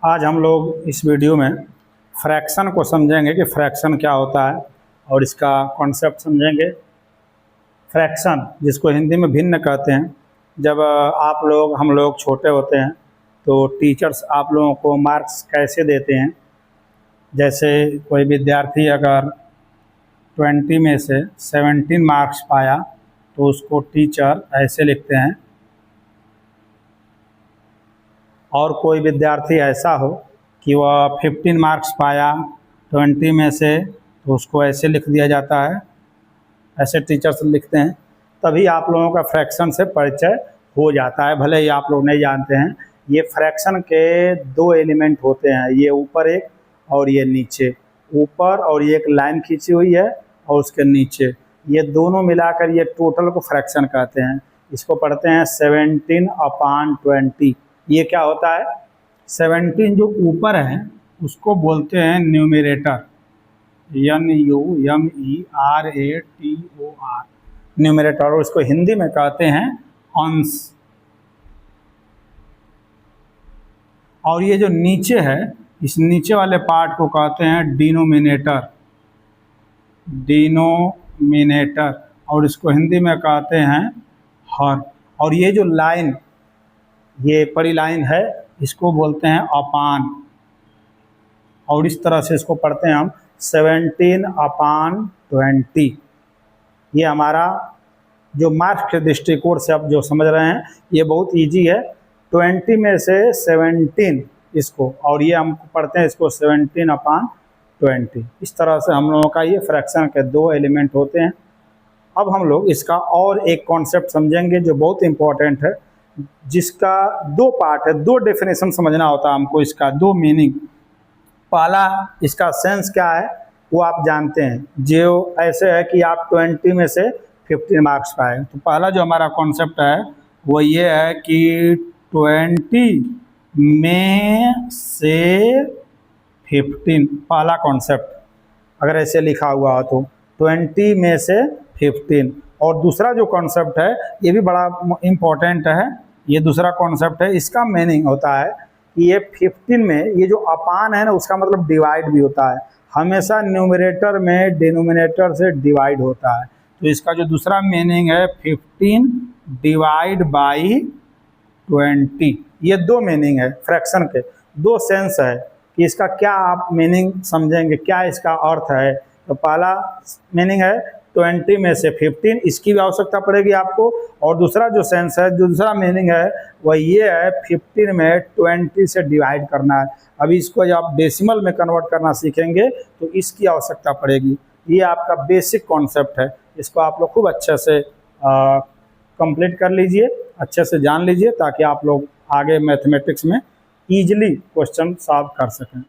आज हम लोग इस वीडियो में फ्रैक्शन को समझेंगे कि फ्रैक्शन क्या होता है और इसका कॉन्सेप्ट समझेंगे। फ्रैक्शन जिसको हिंदी में भिन्न कहते हैं। जब हम लोग छोटे होते हैं तो टीचर्स आप लोगों को मार्क्स कैसे देते हैं। जैसे कोई विद्यार्थी अगर 20 में से 17 मार्क्स पाया तो उसको टीचर ऐसे लिखते हैं, और कोई विद्यार्थी ऐसा हो कि वह 15 मार्क्स पाया 20 में से तो उसको ऐसे लिख दिया जाता है, ऐसे टीचर्स लिखते हैं। तभी आप लोगों का फ्रैक्शन से परिचय हो जाता है। भले ही आप लोग नहीं जानते हैं, ये फ्रैक्शन के दो एलिमेंट होते हैं, ये ऊपर एक और ये नीचे। ऊपर और ये एक लाइन खींची हुई है और उसके नीचे, ये दोनों मिलाकर ये टोटल को फ्रैक्शन कहते हैं। इसको पढ़ते हैं 17/20। ये क्या होता है? 17 जो ऊपर है उसको बोलते हैं न्यूमरेटर, NUMERATOR, न्यूमरेटर। और इसको हिंदी में कहते हैं अंश। और ये जो नीचे है, इस नीचे वाले पार्ट को कहते हैं डिनोमिनेटर, और इसको हिंदी में कहते हैं हर। और ये जो लाइन, ये बड़ी लाइन है, इसको बोलते हैं अपान। और इस तरह से इसको पढ़ते हैं हम 17/20। ये हमारा जो मार्क्स के दृष्टिकोण से आप जो समझ रहे हैं, ये बहुत इजी है। 20 में से 17 इसको, और ये हम पढ़ते हैं इसको 17/20। इस तरह से हम लोगों का ये फ्रैक्शन के दो एलिमेंट होते हैं। अब हम लोग इसका और एक कॉन्सेप्ट समझेंगे जो बहुत इम्पोर्टेंट है, जिसका दो पार्ट है, दो डेफिनेशन समझना होता है हमको, इसका दो मीनिंग। पहला, इसका सेंस क्या है वो आप जानते हैं, जो ऐसे है कि आप 20 में से 15 मार्क्स पाए। तो पहला जो हमारा कॉन्सेप्ट है वो ये है कि 20 में से 15, पहला कॉन्सेप्ट अगर ऐसे लिखा हुआ हो तो 20 में से 15। और दूसरा जो कॉन्सेप्ट है ये भी बड़ा इम्पोर्टेंट है। ये दूसरा कॉन्सेप्ट है, इसका मीनिंग होता है कि ये 15 में ये जो अपान है ना, उसका मतलब डिवाइड भी होता है। हमेशा न्यूमरेटर में डिनोमिनेटर से डिवाइड होता है। तो इसका जो दूसरा मीनिंग है 15 डिवाइड बाई 20। ये दो मीनिंग है फ्रैक्शन के, दो सेंस है कि इसका क्या आप मीनिंग समझेंगे, क्या इसका अर्थ है। तो पहला मीनिंग है 20 में से 15, इसकी भी आवश्यकता पड़ेगी आपको। और दूसरा जो सेंस है, जो दूसरा मीनिंग है वह ये है 15 में 20 से डिवाइड करना है। अभी इसको जब आप डेसिमल में कन्वर्ट करना सीखेंगे तो इसकी आवश्यकता पड़ेगी। ये आपका बेसिक कॉन्सेप्ट है, इसको आप लोग खूब अच्छे से कंप्लीट कर लीजिए, अच्छे से जान लीजिए, ताकि आप लोग आगे मैथमेटिक्स में ईजिली क्वेश्चन सॉल्व कर सकें।